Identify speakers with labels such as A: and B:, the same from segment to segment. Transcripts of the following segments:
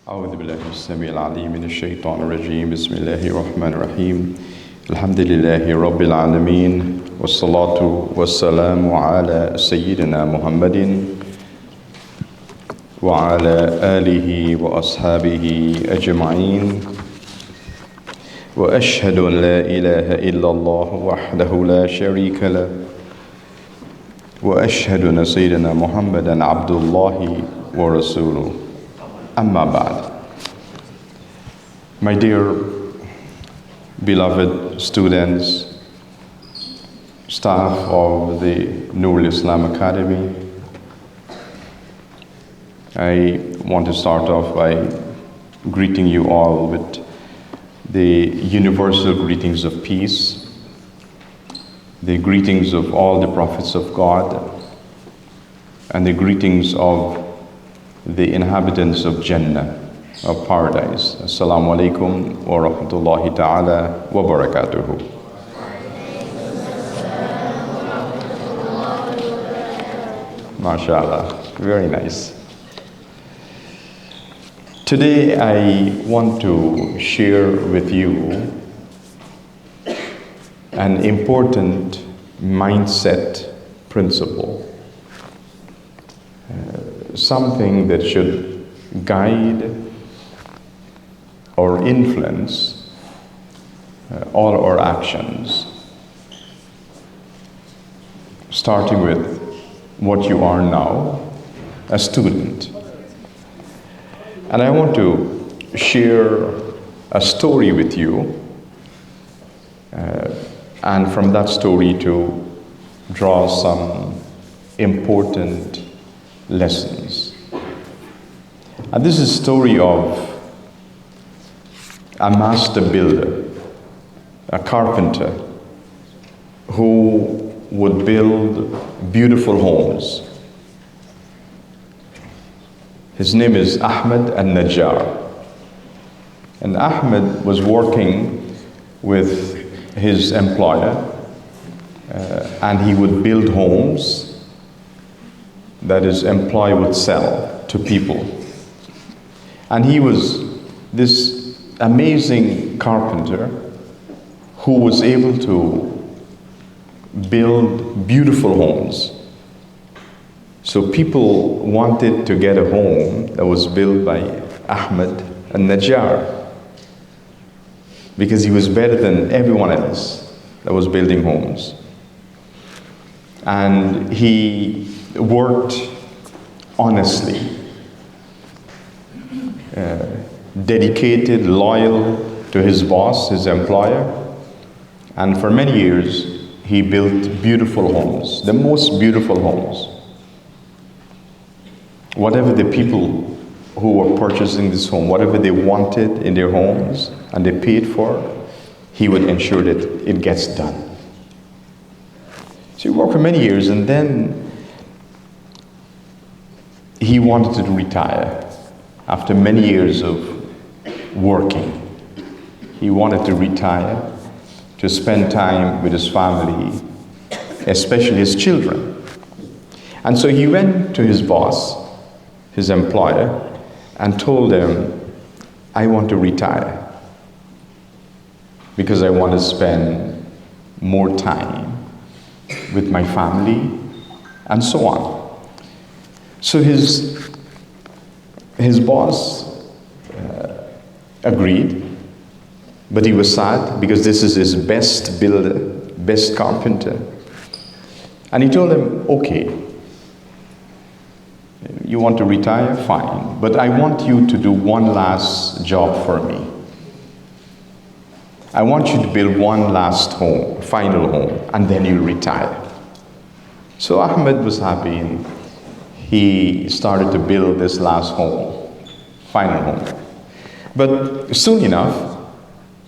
A: أعوذ بالله السميع العليم من الشيطان الرجيم بسم الله الرحمن الرحيم الحمد لله رب العالمين والصلاة والسلام على سيدنا محمد وعلى آله وأصحابه أجمعين وأشهد أن لا إله إلا الله وحده لا شريك له وأشهد أن سيدنا محمدا عبد الله ورسوله Amma ba'd. My dear beloved students, staff of the Nurul Islam Academy, I want to start off by greeting you all with the universal greetings of peace, the greetings of all the prophets of God, and the greetings of the inhabitants of Jannah, of paradise. Assalamu alaikum wa rahmatullahi ta'ala wa barakatuhu. MashaAllah, very nice. Today I want to share with you an important mindset principle. Something that should guide or influence all our actions, starting with what you are now, a student. And I want to share a story with you, and from that story to draw some important lessons. And this is a story of a master builder, a carpenter, who would build beautiful homes. His name is Ahmed al-Najjar. And Ahmed was working with his employer, and he would build homes that his employee would sell to people. And he was this amazing carpenter who was able to build beautiful homes. So people wanted to get a home that was built by Ahmed al-Najjar because he was better than everyone else that was building homes. And he worked honestly, dedicated, loyal to his boss, his employer, and for many years he built beautiful homes, the most beautiful homes. Whatever the people who were purchasing this home, whatever they wanted in their homes and they paid for, he would ensure that it gets done. So he worked for many years, and then he wanted to retire after many years of working. He wanted to retire to spend time with his family, especially his children. And so he went to his boss, his employer, and told him, I want to retire because I want to spend more time with my family and so on. So his boss agreed, but he was sad because this is his best builder, best carpenter. And he told him, okay, you want to retire? Fine, but I want you to do one last job for me. I want you to build one last home, final home, and then you'll retire. So Ahmed was happy, and he started to build this last home, final home. But soon enough,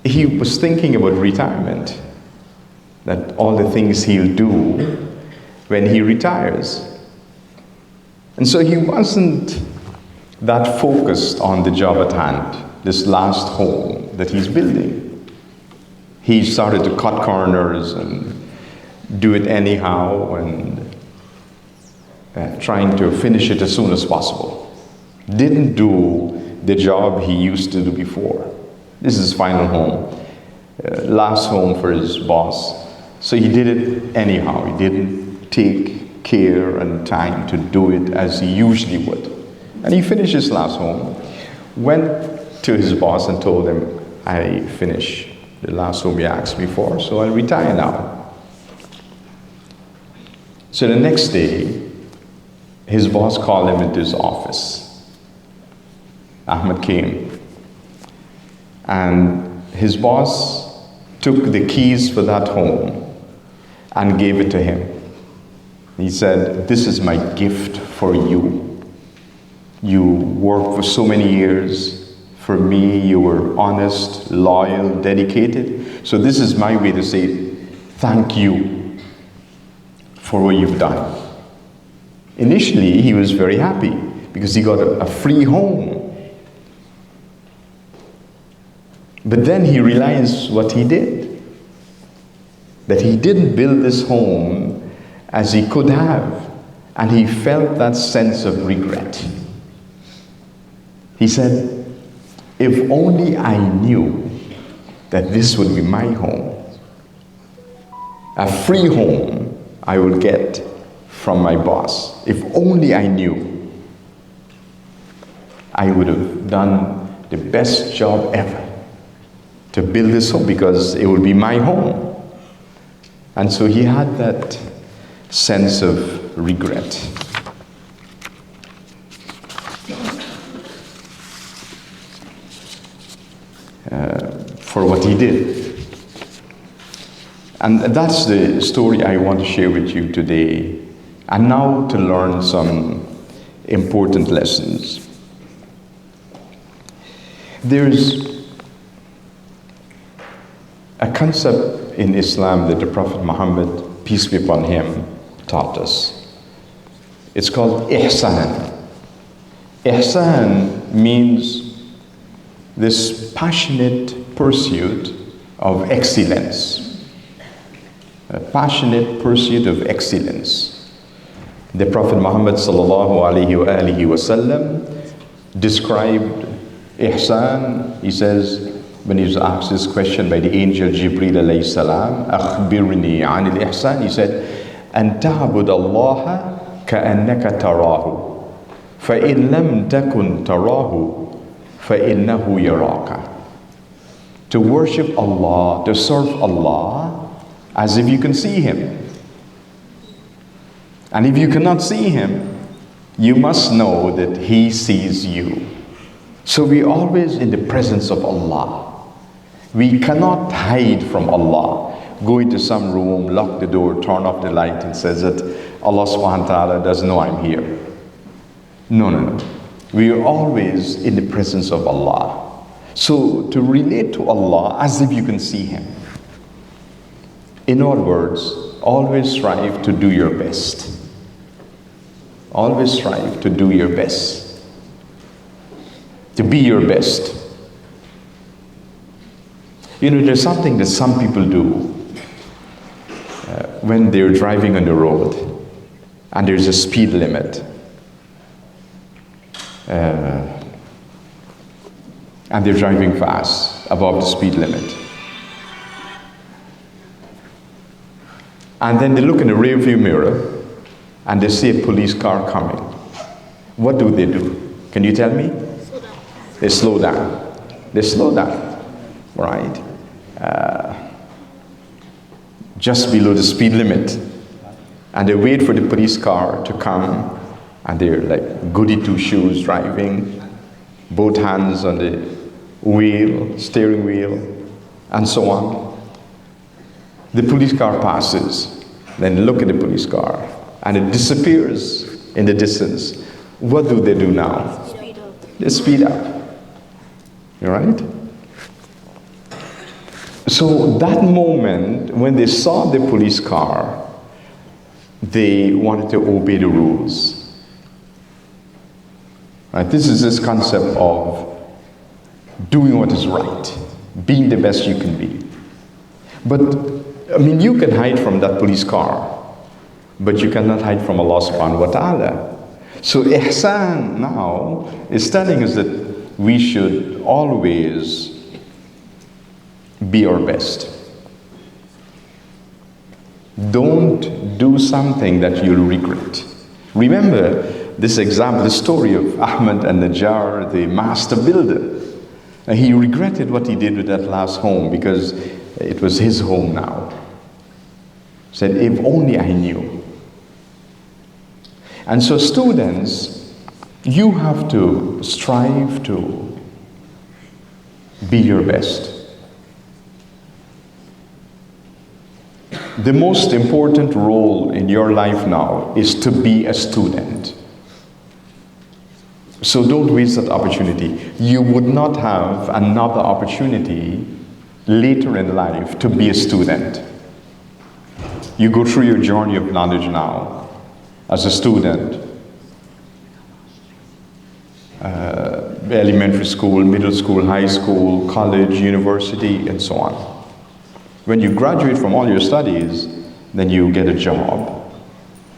A: he was thinking about retirement, that all the things he'll do when he retires. And so he wasn't that focused on the job at hand, this last home that he's building. He started to cut corners and do it anyhow, and trying to finish it as soon as possible. Didn't do the job he used to do before. This is his final home, last home for his boss. So he did it anyhow. He didn't take care and time to do it as he usually would. And he finished his last home, went to his boss and told him, I finished the last home you asked me for, so I'll retire now. So the next day, his boss called him into his office. Ahmed came, and his boss took the keys for that home and gave it to him. He said, this is my gift for you. You worked for so many years for me. You were honest, loyal, dedicated. So this is my way to say thank you for what you've done. Initially, he was very happy because he got a free home. But then he realized what he did. That he didn't build this home as he could have. And he felt that sense of regret. He said, if only I knew that this would be my home. A free home I would get from my boss. If only I knew, I would have done the best job ever to build this home because it would be my home. And so he had that sense of regret. For what he did. And that's the story I want to share with you today. And now to learn some important lessons. There's a concept in Islam that the Prophet Muhammad, peace be upon him, taught us. It's called ihsan. Ihsan means this passionate pursuit of excellence. A passionate pursuit of excellence. The Prophet Muhammad sallallahu alaihi wasallam described ihsan. He says, when he was asked this question by the angel Jibreel alayhi salam, akhbirni an al-ihsan, he said, an ta'bud Allah ka'annaka tarahu, fa in lam takun tarahu, فَإِنَّهُ يَرَاكَ. To worship Allah, to serve Allah, as if you can see Him. And if you cannot see Him, you must know that He sees you. So we're always in the presence of Allah. We cannot hide from Allah. Go into some room, lock the door, turn off the light, and says that Allah subhanahu wa ta'ala doesn't know I'm here. No. We are always in the presence of Allah. So to relate to Allah as if you can see Him. In other words, always strive to do your best. Always strive to do your best. To be your best. You know, there's something that some people do when they're driving on the road and there's a speed limit. And they're driving fast, above the speed limit. And then they look in the rearview mirror and they see a police car coming. What do? Can you tell me?
B: Slow down.
A: They slow down. They slow down, right? Just below the speed limit. And they wait for the police car to come. And they're like goody two-shoes driving, both hands on the wheel, steering wheel, and so on. The police car passes. Then look at the police car, and it disappears in the distance. What do they do now?
B: Speed up.
A: They speed up. You right? So that moment, when they saw the police car, they wanted to obey the rules. Right? This is this concept of doing what is right, being the best you can be. But, I mean, you can hide from that police car, but you cannot hide from Allah subhanahu wa ta'ala. So ihsan now is telling us that we should always be our best. Don't do something that you'll regret. Remember this example, the story of Ahmad an-Najjar, the master builder. He regretted what he did with that last home because it was his home now. Said, if only I knew. And so students, you have to strive to be your best. The most important role in your life now is to be a student. So don't waste that opportunity. You would not have another opportunity later in life to be a student. You go through your journey of knowledge now as a student. Elementary school, middle school, high school, college, university, and so on. When you graduate from all your studies, then you get a job.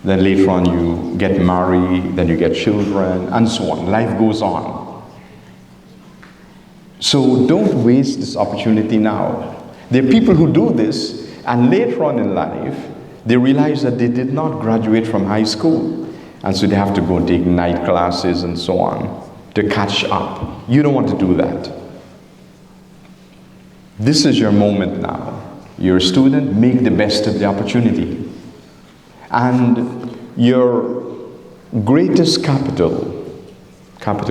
A: Then later on you get married, then you get children, and so on. Life goes on. So don't waste this opportunity now. There are people who do this, and later on in life, they realize that they did not graduate from high school. And so they have to go take night classes and so on to catch up. You don't want to do that. This is your moment now. You're a student, make the best of the opportunity. And your greatest capital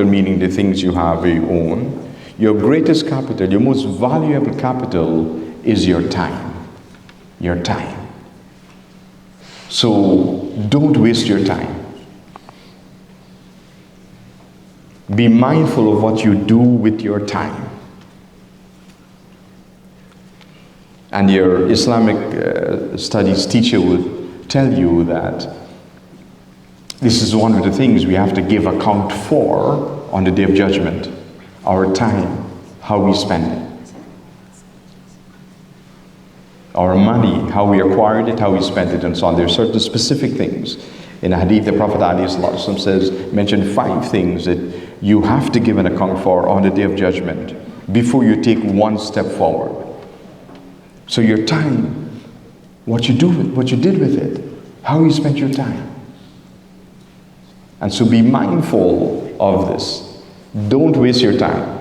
A: meaning the things you have, you own, your greatest capital, your most valuable capital is your time. Your time. So don't waste your time. Be mindful of what you do with your time. And your Islamic studies teacher would tell you that this is one of the things we have to give account for on the Day of Judgment. Our time, how we spend it. Our money, how we acquired it, how we spent it, and so on. There are certain specific things. In a hadith, the Prophet ﷺ says, mention 5 things that you have to give an account for on the Day of Judgment before you take one step forward. So your time, what you did with it, how you spent your time. And so be mindful of this. Don't waste your time.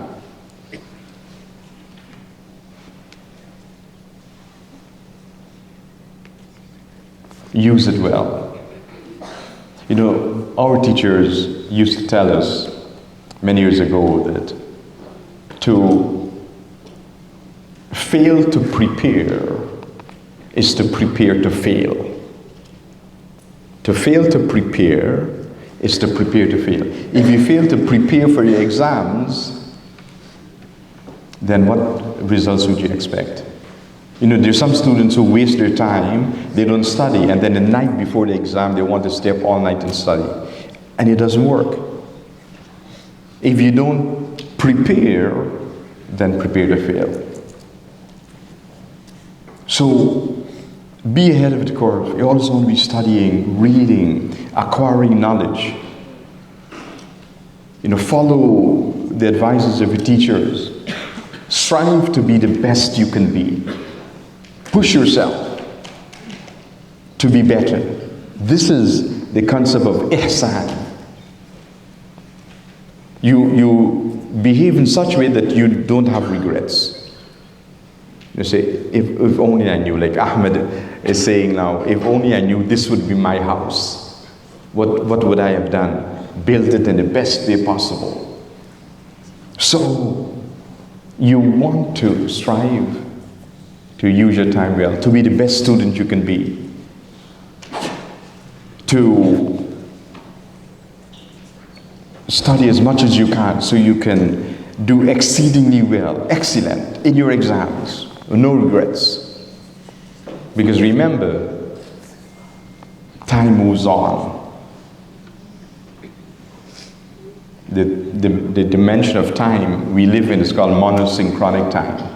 A: Use it well. You know, our teachers used to tell us many years ago that to fail to prepare is to prepare to fail. To fail to prepare is to prepare to fail. If you fail to prepare for your exams, then what results would you expect? You know, there's some students who waste their time, they don't study, and then the night before the exam, they want to stay up all night and study. And it doesn't work. If you don't prepare, then prepare to fail. So, be ahead of the curve. You always want to be studying, reading, acquiring knowledge. You know, follow the advices of your teachers. Strive to be the best you can be. Push yourself to be better. This is the concept of ihsan. You behave in such a way that you don't have regrets. You say, if only I knew, like Ahmed is saying now, if only I knew this would be my house, what would I have done? Built it in the best way possible. So, you want to strive to use your time well, to be the best student you can be, to study as much as you can so you can do exceedingly well, excellent in your exams. No regrets. Because remember, time moves on. The dimension of time we live in is called monosynchronic time.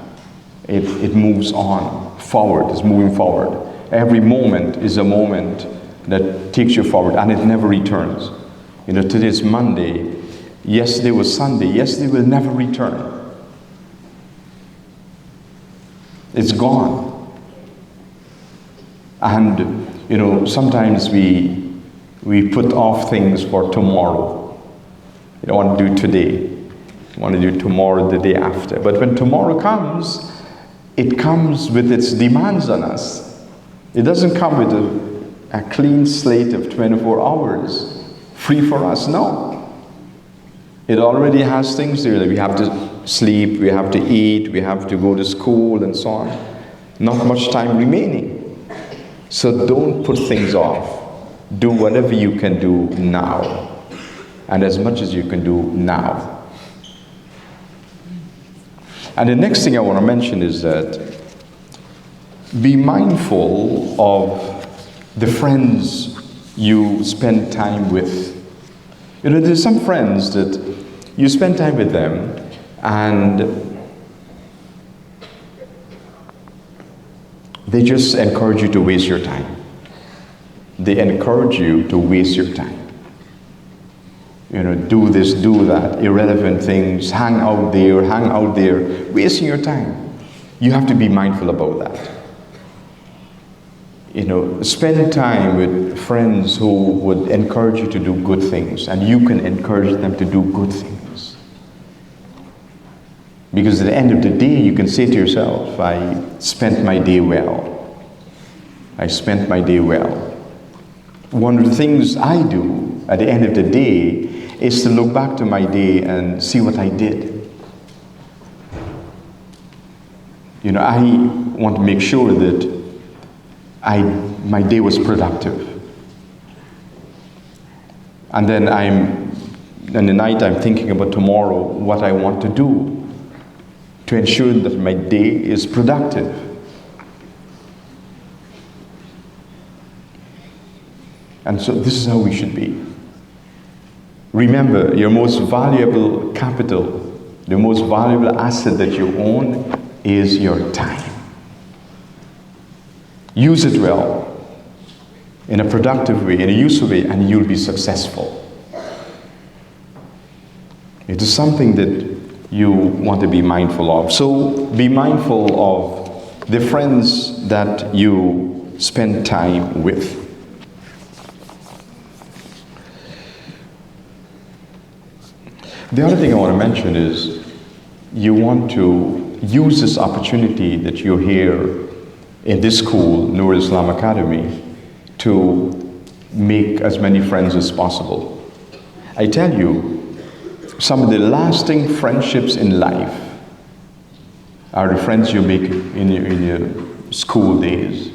A: It moves on, forward, it's moving forward. Every moment is a moment that takes you forward, and it never returns. You know, today's Monday, Yesterday was Sunday. Yesterday will never return. It's gone. And, sometimes we put off things for tomorrow. You don't want to do it today. You want to do it tomorrow, the day after. But when tomorrow comes, it comes with its demands on us. It doesn't come with a clean slate of 24 hours, free for us. No. It already has things there that we have to sleep, we have to eat, we have to go to school and so on. Not much time remaining. So don't put things off. Do whatever you can do now. And as much as you can do now. And the next thing I want to mention is that be mindful of the friends you spend time with. There's some friends that you spend time with them and they just encourage you to waste your time. They encourage you to waste your time. Do this, do that, irrelevant things, hang out there, wasting your time. You have to be mindful about that. Spend time with friends who would encourage you to do good things, and you can encourage them to do good things. Because at the end of the day, you can say to yourself, I spent my day well. I spent my day well. One of the things I do at the end of the day is to look back to my day and see what I did. I want to make sure that my day was productive. And then in the night I'm thinking about tomorrow, what I want to do to ensure that my day is productive. And so this is how we should be. Remember, your most valuable capital, the most valuable asset that you own is your time. Use it well, in a productive way, in a useful way, and you'll be successful. It is something that you want to be mindful of. So be mindful of the friends that you spend time with. The other thing I want to mention is you want to use this opportunity that you're here in this school, Nur Islam Academy, to make as many friends as possible. I tell you, some of the lasting friendships in life are the friends you make in your school days.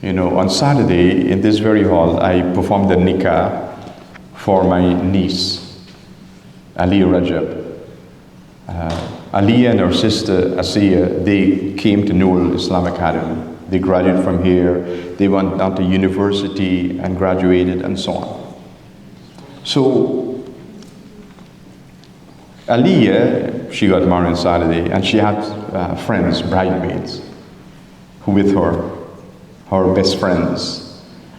A: On Saturday in this very hall, I performed the nikah for my niece, Aliyah Rajab. Aliyah and her sister Asiya, they came to Nur Islam Academy. They graduated from here. They went down to university and graduated and so on. So Aliyah, she got married on Saturday, and she had friends, bridesmaids, who with her best friends.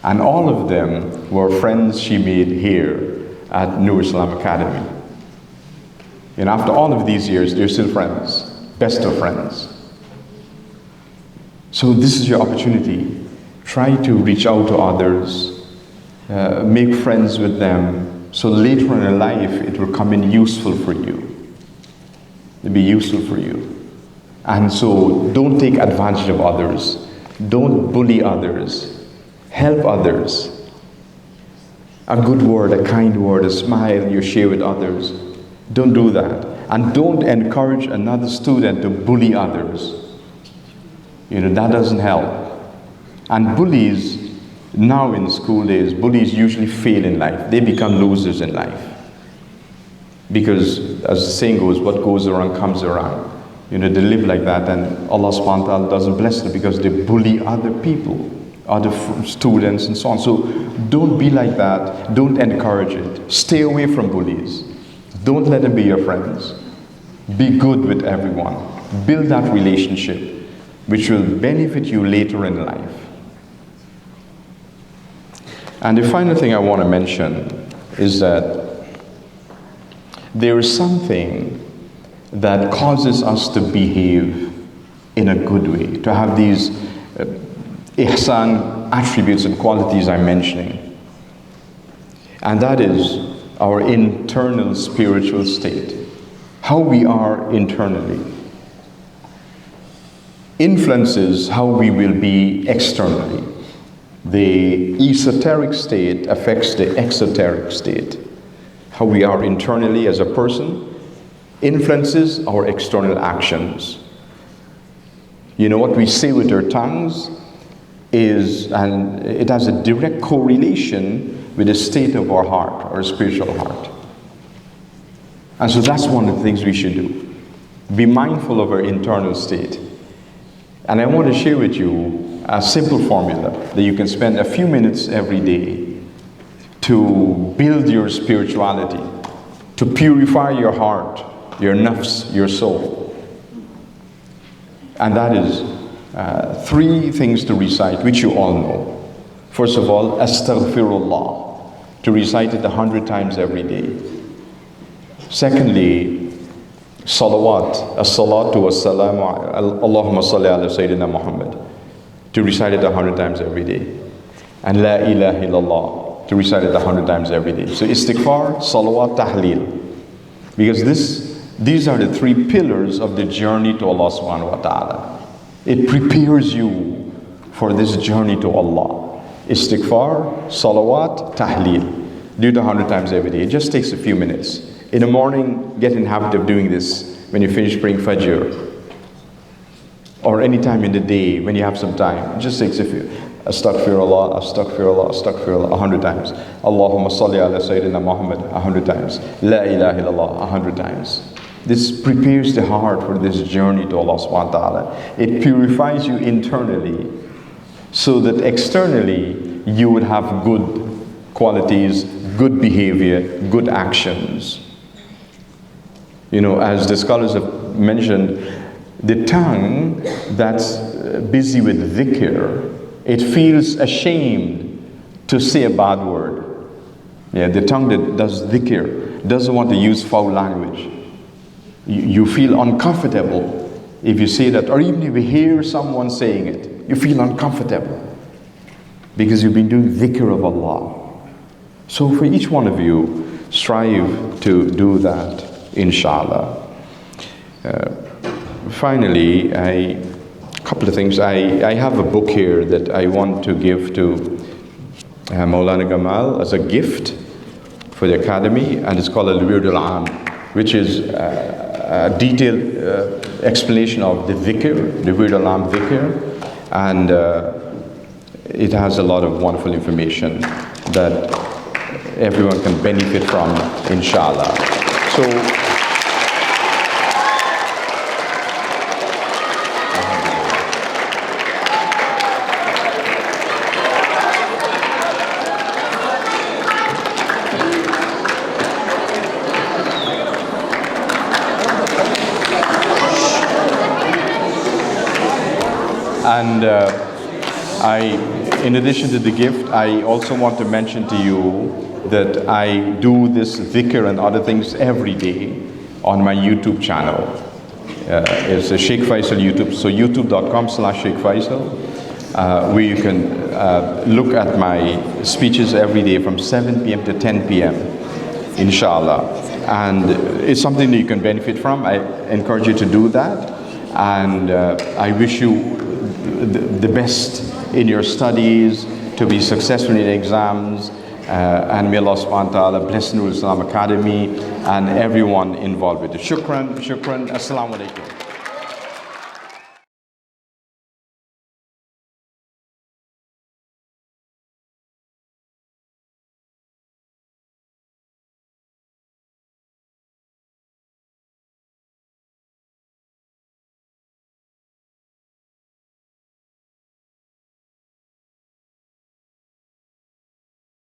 A: And all of them were friends she made here at Nur Islam Academy. After all of these years, they're still friends, best of friends. So this is your opportunity. Try to reach out to others, make friends with them, so later on in life it will come in useful for you. It'll be useful for you. And so don't take advantage of others. Don't bully others. Help others. A good word, a kind word, a smile you share with others. Don't do that. And don't encourage another student to bully others. That doesn't help. And bullies, now in school days, bullies usually fail in life. They become losers in life. Because, as the saying goes, what goes around comes around. They live like that, and Allah subhanahu wa ta'ala doesn't bless them because they bully other people, other students and so on. So don't be like that. Don't encourage it. Stay away from bullies. Don't let them be your friends. Be good with everyone. Build that relationship which will benefit you later in life. And the final thing I want to mention is that there is something that causes us to behave in a good way, to have these ihsan attributes and qualities I'm mentioning. And that is our internal spiritual state, how we are internally. Influences how we will be externally. The esoteric state affects the exoteric state. How we are internally as a person influences our external actions. You know, what we say with our tongues it has a direct correlation with the state of our heart, our spiritual heart. And so that's one of the things we should do. Be mindful of our internal state. And I want to share with you a simple formula that you can spend a few minutes every day to build your spirituality, to purify your heart, your nafs, your soul. And that is 3 things to recite, which you all know. First of all, astaghfirullah, to recite it 100 times every day. Secondly, salawat, as-salatu was-salamu, Allahumma salli ala Sayyidina Muhammad, to recite it 100 times every day. And la ilaha illallah, to recite it 100 times every day. So istighfar, salawat, tahleel. Because these are the 3 pillars of the journey to Allah subhanahu wa ta'ala. It prepares you for this journey to Allah. Istighfar, salawat, tahleel. Do it 100 times every day. It just takes a few minutes. In the morning, get in the habit of doing this when you finish praying Fajr. Or any time in the day when you have some time. It just takes a few. Astaghfirullah, astaghfirullah, astaghfirullah, 100 times. Allahumma salli ala Sayyidina Muhammad, 100 times. La ilaha illallah, 100 times. This prepares the heart for this journey to Allah subhanahu wa ta'ala. It purifies you internally so that externally you would have good qualities, good behavior, good actions. You know, as the scholars have mentioned, the tongue that's busy with dhikr, it feels ashamed to say a bad word. Yeah, the tongue that does dhikr doesn't want to use foul language. You feel uncomfortable if you say that, or even if you hear someone saying it, you feel uncomfortable because you've been doing dhikr of Allah. So for each one of you, strive to do that, inshallah. Finally, a couple of things. I have a book here that I want to give to Maulana Gamal as a gift for the Academy, and it's called Al-Wird Al-Am, which is a detailed explanation of the dhikr, the Wird Al-Am dhikr, and it has a lot of wonderful information that everyone can benefit from, inshallah. So, and in addition to the gift, I also want to mention to you that I do this dhikr and other things every day on my YouTube channel. It's a Shaykh Faisal YouTube, so youtube.com/Shaykh Faisal, where you can look at my speeches every day from 7 p.m. to 10 p.m. inshallah. And it's something that you can benefit from. I encourage you to do that. And I wish you the best in your studies, to be successful in exams, and may Allah subhanahu wa ta'ala bless Nurul Islam Academy and everyone involved with it. Shukran, assalamu alaikum.